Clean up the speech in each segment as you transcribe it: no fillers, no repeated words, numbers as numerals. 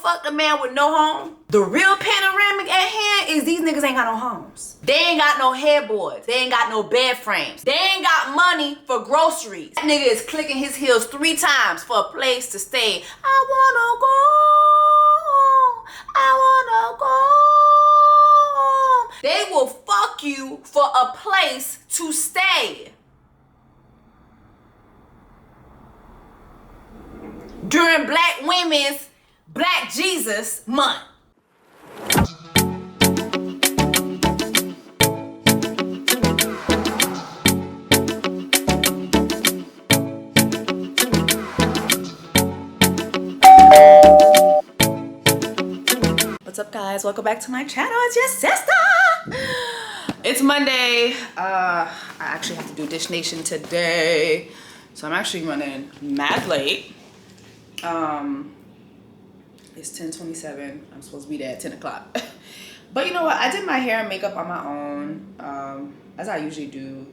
fucked a man with no home? The real panoramic at hand is these niggas ain't got no homes. They ain't got no headboards. They ain't got no bed frames. They ain't got money for groceries. That nigga is clicking his heels 3 times for a place to stay. I wanna go. I wanna go. They will fuck you for a place to stay. During Black Women's Black Jesus Month. What's up, guys? Welcome back to my channel. It's your sister. It's Monday. I actually have to do Dish Nation today, so I'm actually running mad late. It's 10:27. I'm supposed to be there at 10 o'clock. But you know what? I did my hair and makeup on my own, as I usually do.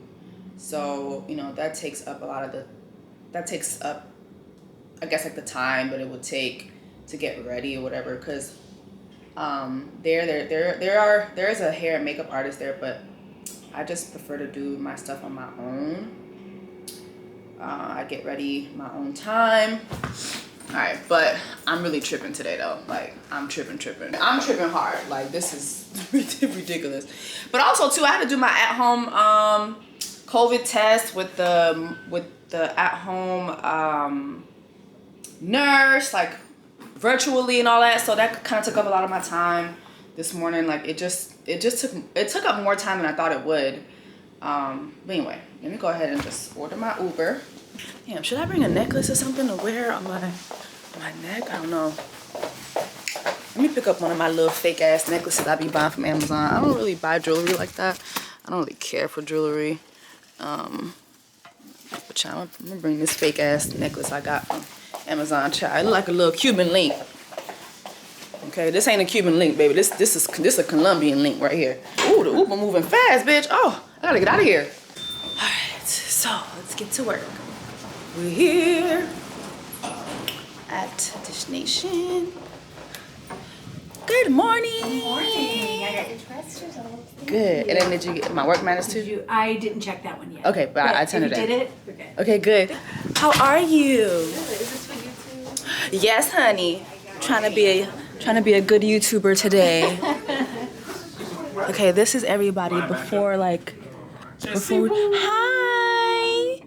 So, you know, that takes up I guess like the time, but it would take to get ready or whatever, because there is a hair and makeup artist there, but I just prefer to do my stuff on my own. I get ready my own time. All right, but I'm really tripping today though. Like, I'm tripping. I'm tripping hard. Like, this is ridiculous. But also too, I had to do my at-home COVID test with the at-home nurse, like virtually and all that. So that kind of took up a lot of my time this morning. Like, it took up more time than I thought it would. But anyway, let me go ahead and just order my Uber. Damn, should I bring a necklace or something to wear on my neck? I don't know. Let me pick up one of my little fake ass necklaces I be buying from Amazon. I don't really buy jewelry like that. I don't really care for jewelry. But child, I'm gonna bring this fake ass necklace I got from Amazon. Child, it look like a little Cuban link. Okay, this ain't a Cuban link, baby. This is a Colombian link right here. Ooh, the Uber moving fast, bitch. Oh, I gotta get out of here. All right, so let's get to work. We're here at Dish Nation. Good morning. Good morning. I got your test results. Good. And then did you get my work matters too? I didn't check that one yet. Okay, but I turned it in. You did it? Okay. Okay, good. How are you? Good. Is this for YouTube? Yes, honey. Trying to be a good YouTuber today. Okay, this is everybody before Jessie, hi.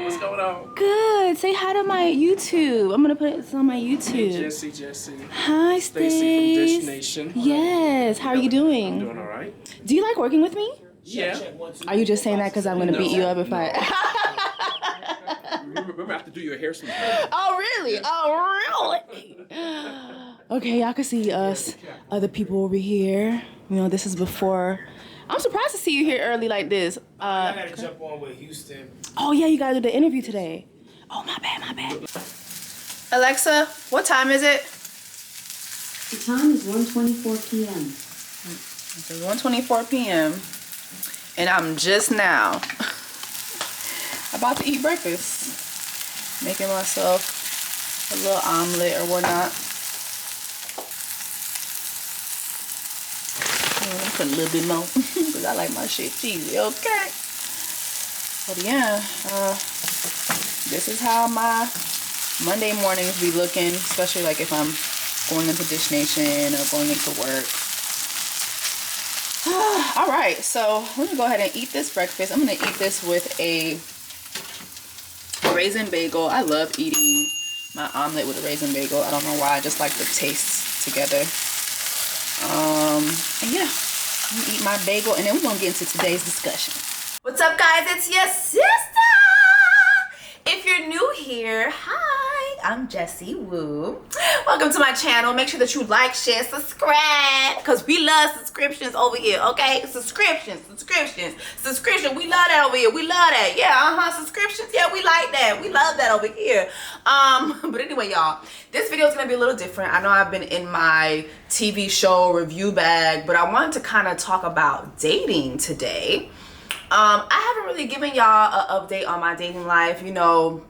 what's going on? Good. Say hi to my YouTube. I'm gonna put it on my YouTube. Hey, Jessie. Hi, Stacy from Dish Nation. Yes. How are you doing? Doing all right. Do you like working with me? Yeah. Are you just saying that because I'm gonna beat you up if I? Remember, I have to do your hair soon. Oh really? Oh really? Okay, y'all can see us, other people over here. You know, this is before. I'm surprised to see you here early like this. I gotta jump on with Houston. Oh yeah, you gotta do the interview today. Oh, my bad. Alexa, what time is it? The time is 1:24 p.m. It's 1:24 p.m. and I'm just now about to eat breakfast. Making myself a little omelet or whatnot. Put a little bit more because I like my shit cheesy, okay? But yeah, this is how my Monday mornings be looking, especially like if I'm going into Dish Nation or going into work. All right, so let me go ahead and eat this breakfast. I'm gonna eat this with a raisin bagel. I love eating my omelet with a raisin bagel. I don't know why, I just like the taste together. And yeah, I'm gonna eat my bagel and then we're gonna get into today's discussion. What's up, guys? It's your sister. If you're new here, hi, I'm Jessie Woo. Welcome to my channel. Make sure that you like, share, subscribe, because we love subscriptions over here, okay? Subscription. We love that over here. We love that. Yeah, subscriptions. Yeah, we like that. We love that over here. But anyway, y'all, this video is going to be a little different. I know I've been in my TV show review bag, but I wanted to kind of talk about dating today. I haven't really given y'all an update on my dating life. You know,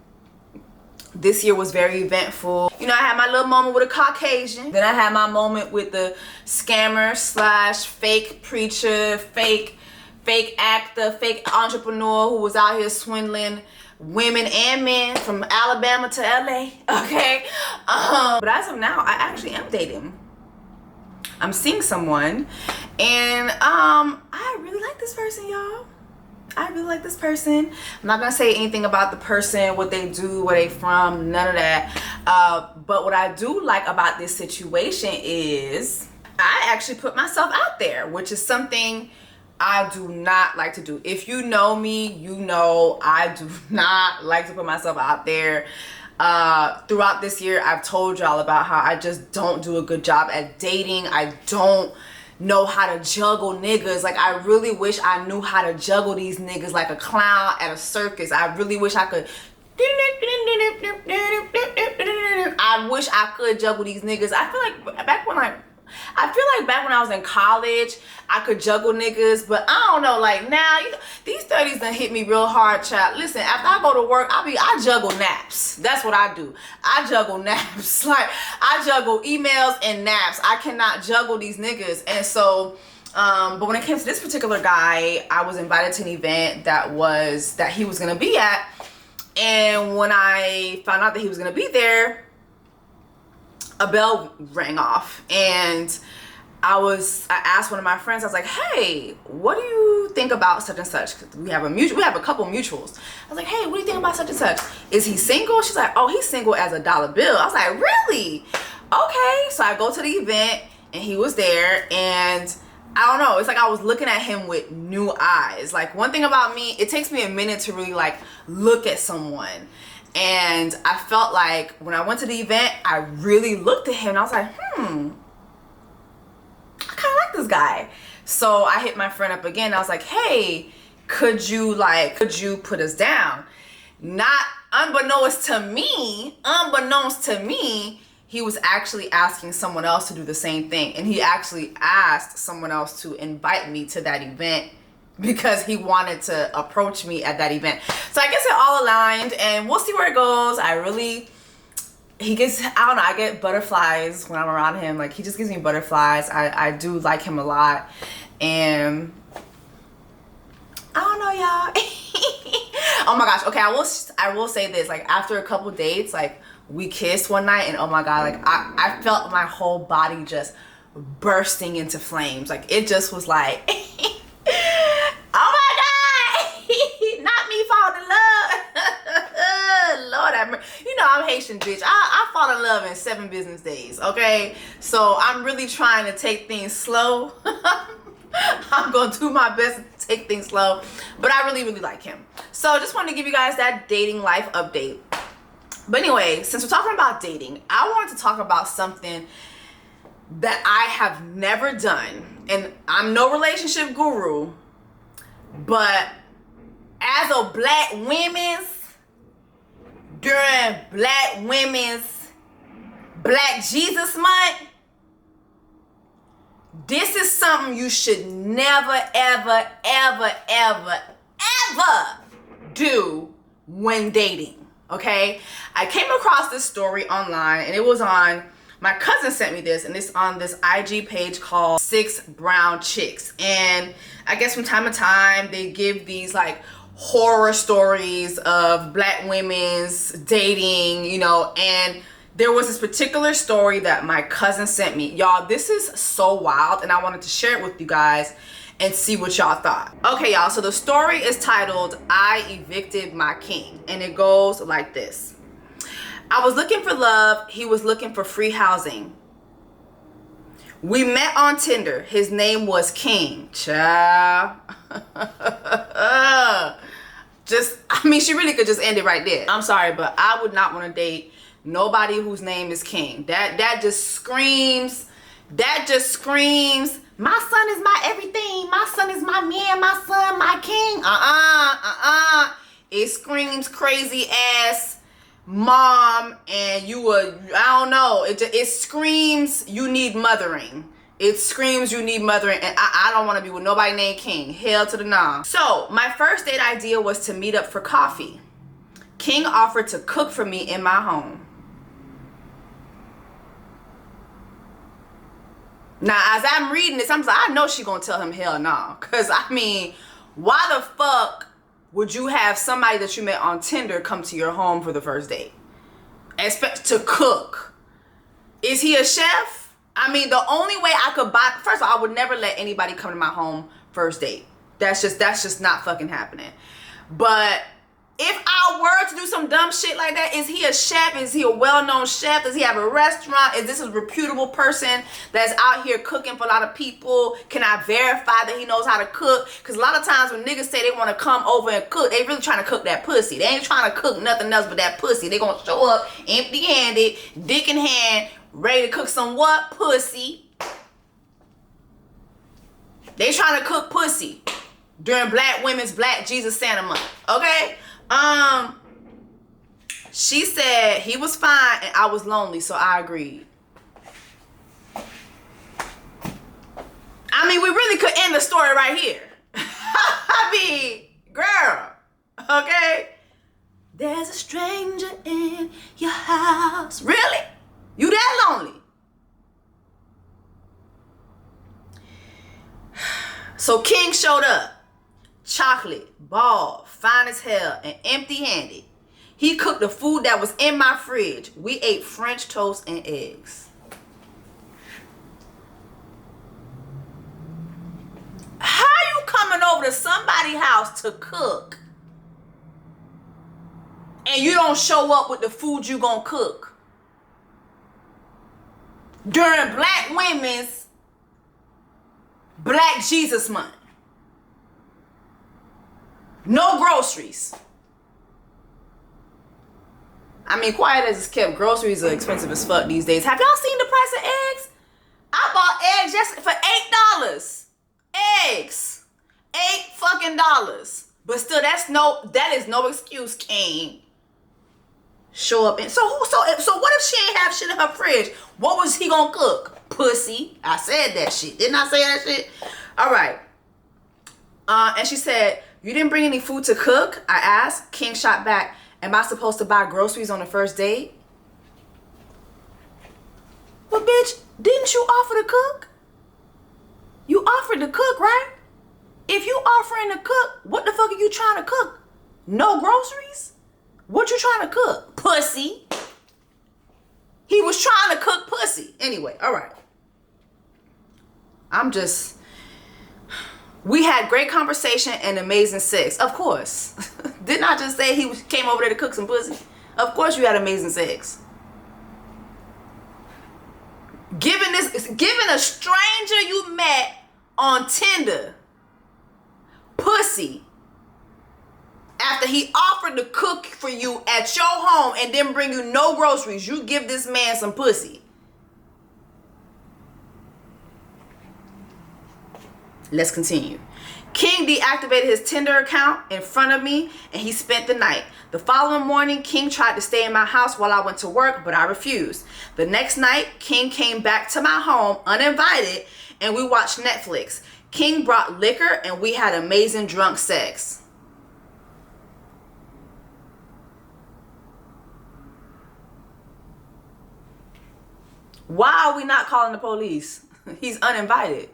This year was very eventful. You know, I had my little moment with a Caucasian. Then I had my moment with the scammer slash fake preacher, fake actor, fake entrepreneur who was out here swindling women and men from Alabama to LA. Okay. But as of now, I actually am dating. I'm seeing someone, and I really like this person, y'all. I really like this person. I'm not gonna say anything about the person, what they do, where they from, none of that. But what I do like about this situation is I actually put myself out there, which is something I do not like to do. If you know me, you know I do not like to put myself out there. Throughout this year, I've told y'all about how I just don't do a good job at dating. I don't know how to juggle niggas. Like, I really wish I knew how to juggle these niggas like a clown at a circus. I really wish I could. I wish I could juggle these niggas. I feel like back when I was in college, I could juggle niggas, but I don't know, like now, you know, these 30s done hit me real hard, child. Listen, after I go to work, I juggle naps. That's what I do. I juggle naps. Like, I juggle emails and naps. I cannot juggle these niggas. And so, but when it came to this particular guy, I was invited to an event that he was gonna be at. And when I found out that he was gonna be there, a bell rang off, and I asked one of my friends, I was like, hey, what do you think about such and such? We have a couple mutuals. I was like, hey, what do you think about such and such? Is he single? She's like, oh, he's single as a dollar bill. I was like, really? Okay. So I go to the event, and he was there, and I don't know, it's like I was looking at him with new eyes. Like, one thing about me, it takes me a minute to really like look at someone. And I felt like when I went to the event, I really looked at him and I was like, I kind of like this guy. So I hit my friend up again. I was like, hey, could you put us down? Not unbeknownst to me, he was actually asking someone else to do the same thing. And he actually asked someone else to invite me to that event because he wanted to approach me at that event. So I guess it all aligned, and we'll see where it goes. I get butterflies when I'm around him. Like, he just gives me butterflies. I do like him a lot. And I don't know, y'all. Oh my gosh. Okay, I will say this. Like, after a couple dates, like, we kissed one night, and oh my God, like, I felt my whole body just bursting into flames. Like, it just was like, oh my God, not me fall in love. Lord have mercy. You know, I'm Haitian, bitch. I fall in love in 7 business days, okay? So I'm really trying to take things slow. I'm gonna do my best to take things slow, but I really, really like him. So just wanted to give you guys that dating life update. But anyway, since we're talking about dating, I wanted to talk about something that I have never done. And I'm no relationship guru, but as a black women's, during Black Jesus Month, this is something you should never, ever, ever, ever, ever do when dating, okay? I came across this story online, and it was on, my cousin sent me this, and it's on this IG page called 6 Brown Chicks. And I guess from time to time, they give these like horror stories of black women's dating, you know, and there was this particular story that my cousin sent me. Y'all, this is so wild, and I wanted to share it with you guys and see what y'all thought. Okay, y'all, so the story is titled, I Evicted My King, and it goes like this. I was looking for love, he was looking for free housing. We met on Tinder, his name was King. Child. She really could just end it right there. I'm sorry, but I would not want to date nobody whose name is King. That just screams, my son is my everything, my son is my man, my son, my king. It screams crazy ass mom, and I don't know, it screams you need mothering. It screams you need mothering, and I don't want to be with nobody named King. Hell to the nah. So my first date idea was to meet up for coffee. King offered to cook for me in my home. Now, as I'm reading this, I'm like, I know she gonna tell him hell no. Because, I mean, why the fuck would you have somebody that you met on Tinder come to your home for the first date? Expect to cook. Is he a chef? I mean, the only way I could buy... First of all, I would never let anybody come to my home first date. That's just not fucking happening. But if I were to do some dumb shit like that, is he a chef? Is he a well-known chef? Does he have a restaurant? Is this a reputable person that's out here cooking for a lot of people? Can I verify that he knows how to cook? Because a lot of times when niggas say they want to come over and cook, they really trying to cook that pussy. They ain't trying to cook nothing else but that pussy. They gonna show up empty-handed, dick in hand, ready to cook some what? Pussy. They trying to cook pussy during Black Women's Black Jesus Santa Month. Okay? She said he was fine and I was lonely, so I agreed. I mean, we really could end the story right here. I mean, girl, okay? There's a stranger in your house. Really? You that lonely? So King showed up. Chocolate, bald, fine as hell, and empty-handed. He cooked the food that was in my fridge. We ate French toast and eggs. How you coming over to somebody's house to cook and you don't show up with the food you gonna cook during Black Women's Black Jesus Month? No groceries. I mean, quiet as it's kept, groceries are expensive as fuck these days. Have y'all seen the price of eggs? I bought eggs just for $8. Eggs. $8 fucking dollars. But still, that is no excuse, King. Show up and so what if she ain't have shit in her fridge? What was he gonna cook? Pussy. I said that shit. Didn't I say that shit? All right. And she said, you didn't bring any food to cook? I asked. King shot back, am I supposed to buy groceries on the first date? Well, bitch, didn't you offer to cook? You offered to cook, right? If you offering to cook, what the fuck are you trying to cook? No groceries? What you trying to cook? Pussy. He was trying to cook pussy. Anyway, all right. We had great conversation and amazing sex. Of course. Didn't I just say he came over there to cook some pussy? Of course you had amazing sex. Giving a stranger you met on Tinder pussy after he offered to cook for you at your home and didn't bring you no groceries, you give this man some pussy. Let's continue. King deactivated his Tinder account in front of me and he spent the night. The following morning, King tried to stay in my house while I went to work, but I refused. The next night, King came back to my home uninvited and we watched Netflix. King brought liquor and we had amazing drunk sex. Why are we not calling the police? He's uninvited.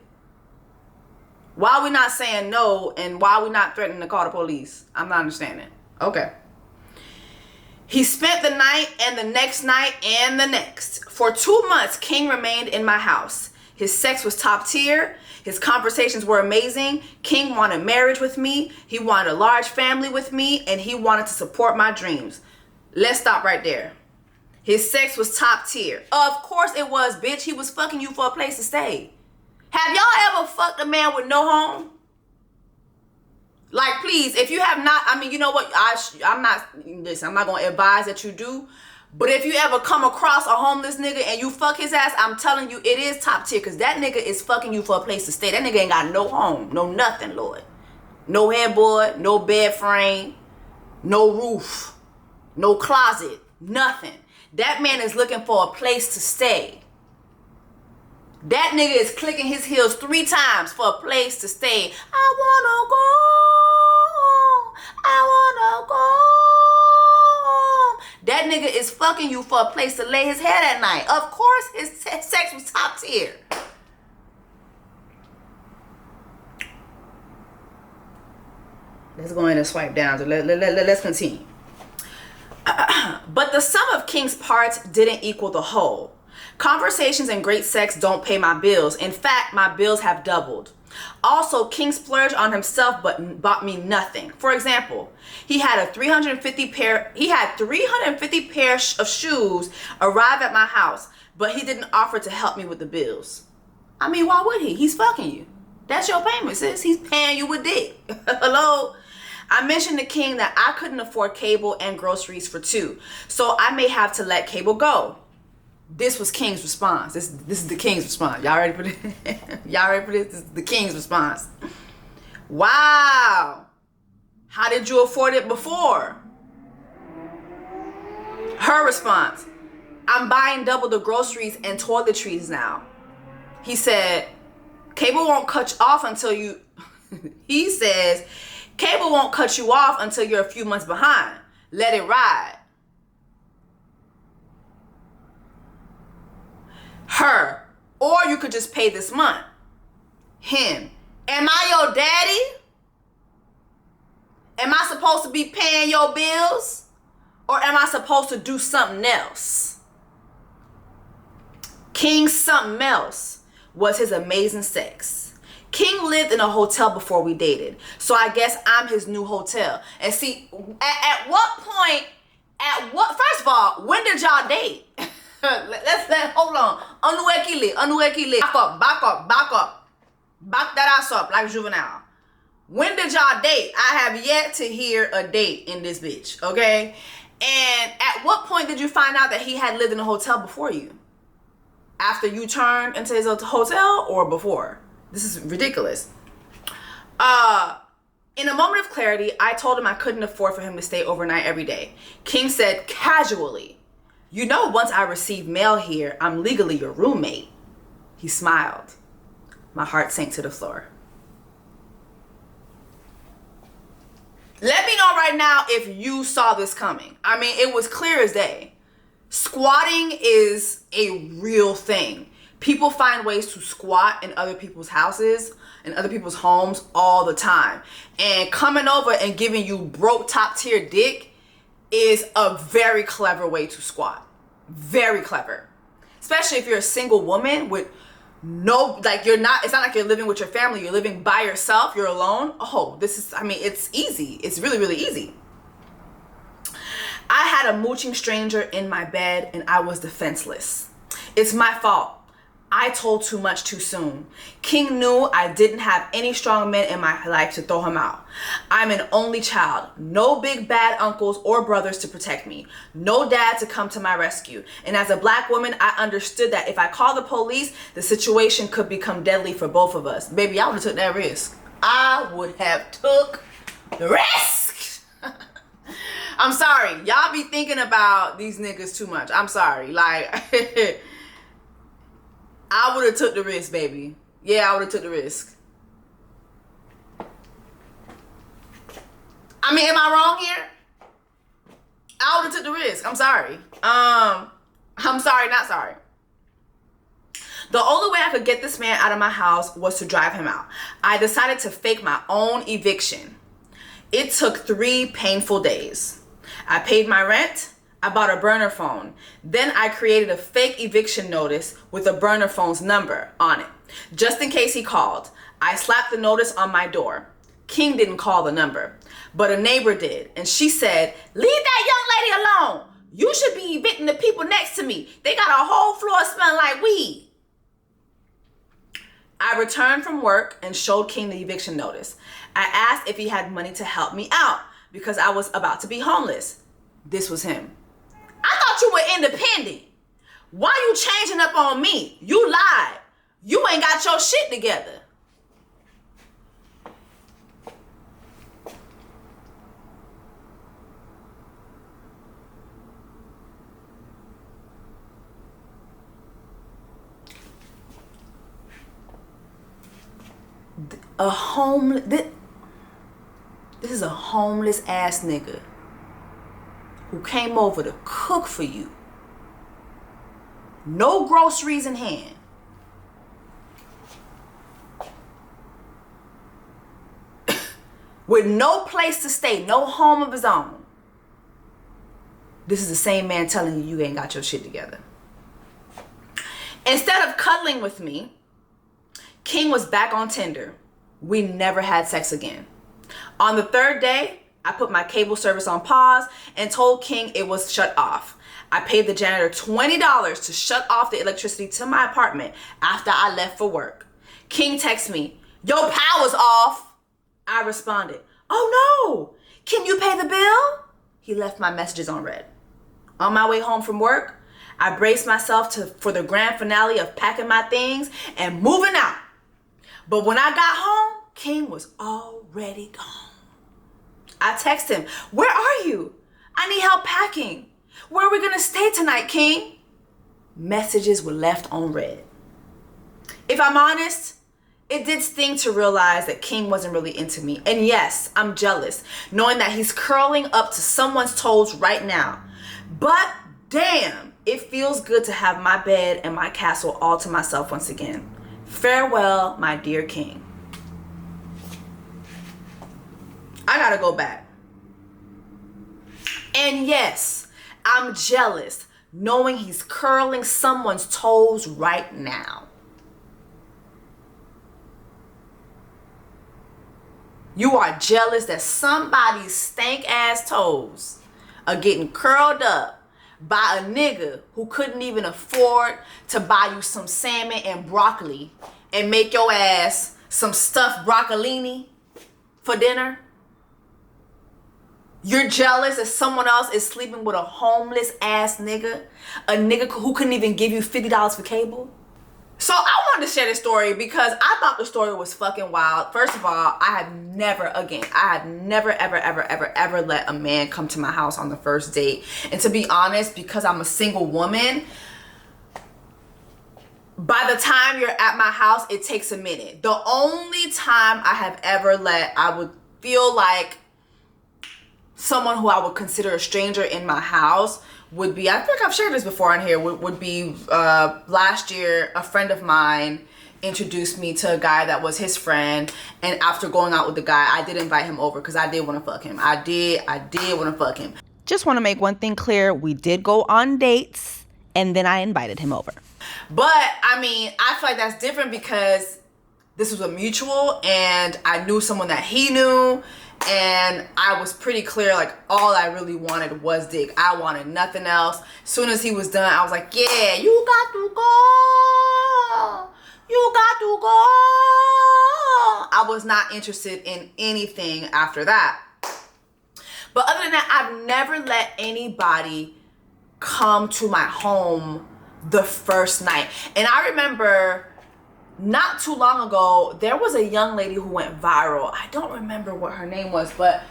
Why are we not saying no and why are we not threatening to call the police? I'm not understanding. Okay. He spent the night and the next night and the next. For 2 months, King remained in my house. His sex was top tier. His conversations were amazing. King wanted marriage with me. He wanted a large family with me and he wanted to support my dreams. Let's stop right there. His sex was top tier. Of course it was, bitch. He was fucking you for a place to stay. Have y'all ever fucked a man with no home? Like, please, if you have not, I mean, you know what? I'm not going to advise that you do. But if you ever come across a homeless nigga and you fuck his ass, I'm telling you, it is top tier. Because that nigga is fucking you for a place to stay. That nigga ain't got no home. No nothing, Lord. No headboard. No bed frame. No roof. No closet. Nothing. That man is looking for a place to stay. That nigga is clicking his heels 3 times for a place to stay. I wanna go. That nigga is fucking you for a place to lay his head at night. Of course, his sex was top tier. Let's go ahead and swipe down. So let's continue. But the sum of King's parts didn't equal the whole. Conversations and great sex don't pay my bills. In fact, my bills have doubled. Also, King splurged on himself but bought me nothing. For example, he had 350 pair of shoes arrive at my house, but he didn't offer to help me with the bills. I mean, why would he? He's fucking you. That's your payment, sis. He's paying you with dick. Hello? I mentioned to King that I couldn't afford cable and groceries for two, so I may have to let cable go. This was King's response. This is the King's response. Y'all ready for this? Y'all ready for this? This is the King's response. Wow. How did you afford it before? Her response. I'm buying double the groceries and toiletries now. He said, cable won't cut you off until you... He says, cable won't cut you off until you're a few months behind. Let it ride. Her. Or you could just pay this month. Him. Am I your daddy? Am I supposed to be paying your bills? Or am I supposed to do something else? King's something else was his amazing sex. King lived in a hotel before we dated, so I guess I'm his new hotel. And see, at what point, first of all, when did y'all date? Hold on. Anuekile. Back up. Back that ass up like Juvenile. When did y'all date? I have yet to hear a date in this bitch, okay? And at what point did you find out that he had lived in a hotel before you? After you turned into his hotel or before? This is ridiculous. In a moment of clarity, I told him I couldn't afford for him to stay overnight every day. King said casually, you know, once I receive mail here, I'm legally your roommate. He smiled. My heart sank to the floor. Let me know right now if you saw this coming. I mean, it was clear as day. Squatting is a real thing. People find ways to squat in other people's houses, in other people's homes all the time. And coming over and giving you broke top tier dick is a very clever way to squat. Very clever. Especially if you're a single woman with no, like it's not like you're living with your family, you're living by yourself, you're alone. Oh, it's easy. It's really, really easy. I had a mooching stranger in my bed and I was defenseless. It's my fault. I told too much too soon. King knew I didn't have any strong men in my life to throw him out. I'm an only child. No big bad uncles or brothers to protect me. No dad to come to my rescue. And as a black woman, I understood that if I called the police, the situation could become deadly for both of us. Baby, I would have took that risk. I would have took the risk. I'm sorry. Y'all be thinking about these niggas too much. I'm sorry. Like... I would have took the risk, baby. Yeah, I would have took the risk. I mean, am I wrong here? I would have took the risk. I'm sorry. I'm sorry, not sorry. The only way I could get this man out of my house was to drive him out. I decided to fake my own eviction. It took 3 painful days. I paid my rent. I bought a burner phone. Then I created a fake eviction notice with a burner phone's number on it, just in case he called. I slapped the notice on my door. King didn't call the number, but a neighbor did, and she said, leave that young lady alone. You should be evicting the people next to me. They got a whole floor smelling like weed. I returned from work and showed King the eviction notice. I asked if he had money to help me out because I was about to be homeless. This was him. I thought you were independent. Why you changing up on me? You lied. You ain't got your shit together. This is a homeless ass nigga who came over to cook for you. No groceries in hand. With no place to stay, no home of his own. This is the same man telling you you ain't got your shit together. Instead of cuddling with me, King was back on Tinder. We never had sex again. On the third day, I put my cable service on pause and told King it was shut off. I paid the janitor $20 to shut off the electricity to my apartment after I left for work. King texts me, "Your power's off." I responded, "Oh no, can you pay the bill?" He left my messages on red. On my way home from work, I braced myself for the grand finale of packing my things and moving out. But when I got home, King was already gone. I text him, "Where are you? I need help packing. Where are we gonna stay tonight, King?" Messages were left on red. If I'm honest, it did sting to realize that King wasn't really into me. And yes, I'm jealous, knowing that he's curling up to someone's toes right now. But damn, it feels good to have my bed and my castle all to myself once again. Farewell, my dear King. I gotta go back. And yes, I'm jealous, knowing he's curling someone's toes right now. You are jealous that somebody's stank ass toes are getting curled up by a nigga who couldn't even afford to buy you some salmon and broccoli and make your ass some stuffed broccolini for dinner. You're jealous that someone else is sleeping with a homeless ass nigga, a nigga who couldn't even give you $50 for cable. So I wanted to share this story because I thought the story was fucking wild. First of all, I have never ever let a man come to my house on the first date. And to be honest, because I'm a single woman, by the time you're at my house, it takes a minute. The only time I have ever I would feel like someone who I would consider a stranger in my house would be, I think I've shared this before on here, would be last year, a friend of mine introduced me to a guy that was his friend, and after going out with the guy, I did invite him over because I did want to fuck him. I did want to fuck him. Just want to make one thing clear, we did go on dates, and then I invited him over. But, I mean, I feel like that's different because this was a mutual, and I knew someone that he knew, and I was pretty clear, like, all I really wanted was dick. I wanted nothing else. As soon as he was done, I was like, yeah, you got to go. You got to go. I was not interested in anything after that. But other than that, I've never let anybody come to my home the first night. And I remember not too long ago, there was a young lady who went viral. I don't remember what her name was, but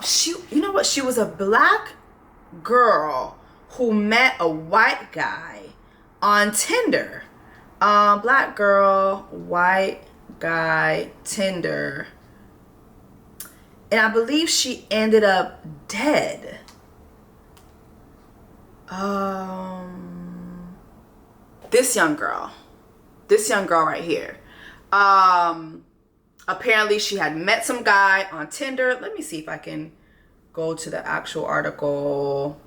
she, you know what? She was a black girl who met a white guy on Tinder. Black girl, white guy, Tinder. And I believe she ended up dead. This young girl right here. Apparently she had met some guy on Tinder. Let me see if I can go to the actual article.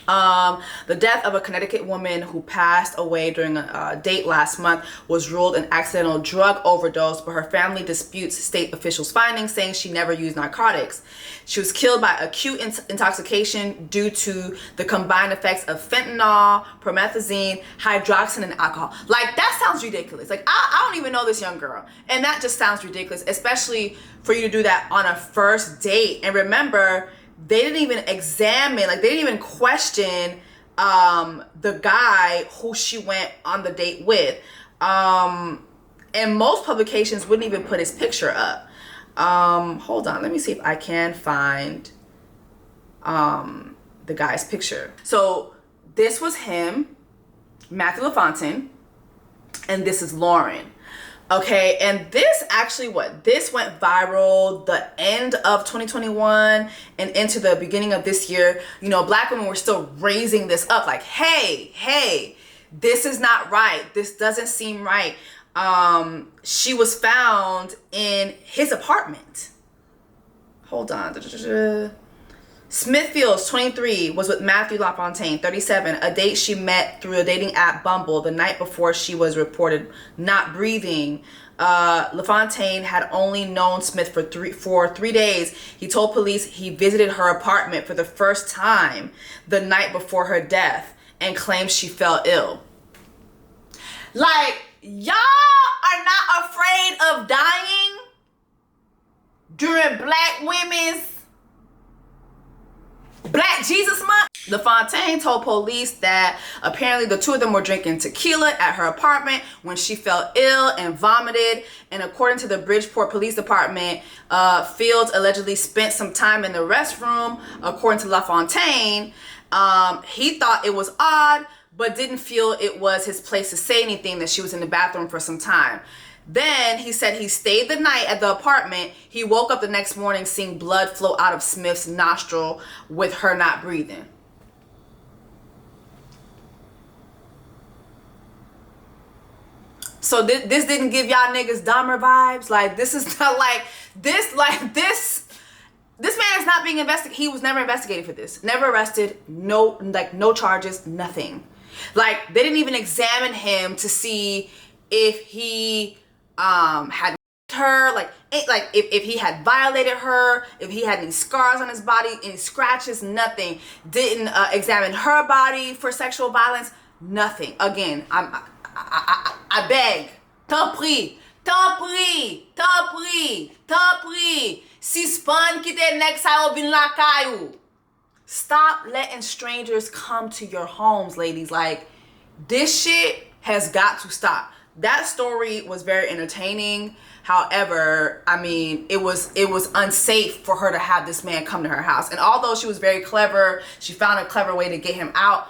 The death of a Connecticut woman who passed away during a date last month was ruled an accidental drug overdose, but her family disputes state officials' findings, saying she never used narcotics. She was killed by acute intoxication due to the combined effects of fentanyl, promethazine, hydroxin, and alcohol. Like, that sounds ridiculous. Like, I don't even know this young girl, and that just sounds ridiculous, especially for you to do that on a first date. And remember, they didn't even examine, like, they didn't even question the guy who she went on the date with. And most publications wouldn't even put his picture up. Hold on, let me see if I can find the guy's picture. So this was him, Matthew LaFontaine, and this is Lauren. Okay, and this actually this went viral the end of 2021 and into the beginning of this year. You know, Black women were still raising this up like, hey, this is not right. This doesn't seem right. She was found in his apartment. Hold on. Smithfields, 23, was with Matthew LaFontaine, 37, a date she met through a dating app Bumble the night before she was reported not breathing. LaFontaine had only known Smith for three days. He told police he visited her apartment for the first time the night before her death and claimed she fell ill. Like, y'all are not afraid of dying during Black women's Black Jesus Month? LaFontaine told police that apparently the two of them were drinking tequila at her apartment when she fell ill and vomited. And according to the Bridgeport Police Department, Fields allegedly spent some time in the restroom. According to LaFontaine, he thought it was odd, but didn't feel it was his place to say anything that she was in the bathroom for some time. Then he said he stayed the night at the apartment. He woke up the next morning seeing blood flow out of Smith's nostril with her not breathing. So this didn't give y'all niggas Dahmer vibes? Like, this is not like this man is not being investigated. He was never investigated for this. Never arrested. No charges, nothing. Like, they didn't even examine him to see if he had her, if he had violated her, if he had any scars on his body, any scratches, nothing. Didn't examine her body for sexual violence, nothing. Again, I beg, t'en prie, suspend ki te nek sa yo vin la kayou. Stop letting strangers come to your homes, ladies. Like, this shit has got to stop. That story was very entertaining. However, I mean, it was unsafe for her to have this man come to her house. And although she was very clever, she found a clever way to get him out.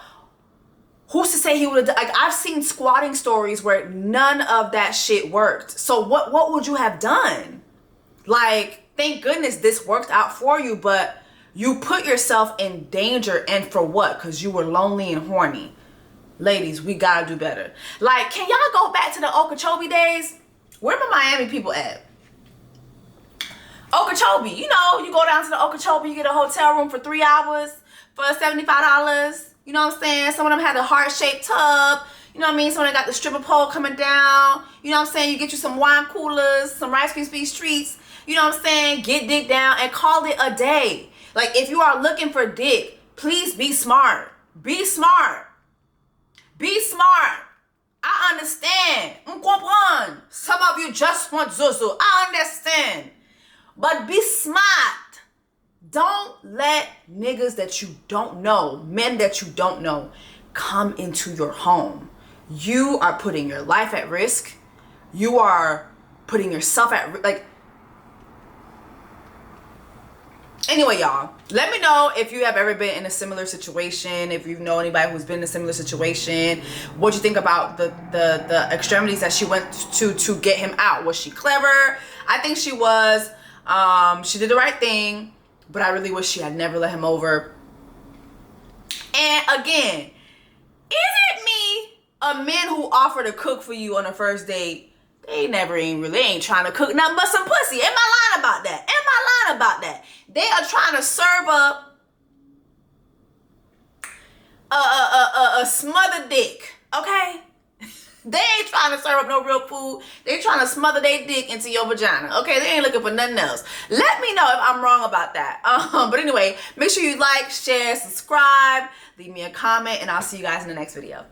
Who's to say he would have, like, I've seen squatting stories where none of that shit worked. So what would you have done? Like, thank goodness this worked out for you, but you put yourself in danger, and for what? Because you were lonely and horny. Ladies, we gotta do better. Like, can y'all go back to the Okeechobee days? Where my Miami people at? Okeechobee, you know, you go down to the Okeechobee, you get a hotel room for 3 hours for $75. You know what I'm saying? Some of them had a heart-shaped tub. You know what I mean? Some of them got the stripper pole coming down. You know what I'm saying? You get you some wine coolers, some Rice Krispies treats. You know what I'm saying? Get dick down and call it a day. Like, if you are looking for dick, please be smart. Be smart. Be smart. I understand. Comprend. Some of you just want Zuzu. I understand. But be smart. Don't let niggas that you don't know, men that you don't know, come into your home. You are putting your life at risk. You are putting yourself at risk. Like, anyway, y'all, let me know if you have ever been in a similar situation, if you know anybody who's been in a similar situation, what you think about the extremities that she went to get him out. Was she clever? I think she was. She did the right thing, but I really wish she had never let him over. And again, is it me, a man who offered to cook for you on a first date, they ain't trying to cook nothing but some pussy? Am I lying about that? They are trying to serve up a smothered dick, okay? They ain't trying to serve up no real food. They trying to smother their dick into your vagina, okay? They ain't looking for nothing else. Let me know if I'm wrong about that. But anyway, make sure you like, share, subscribe, leave me a comment, and I'll see you guys in the next video.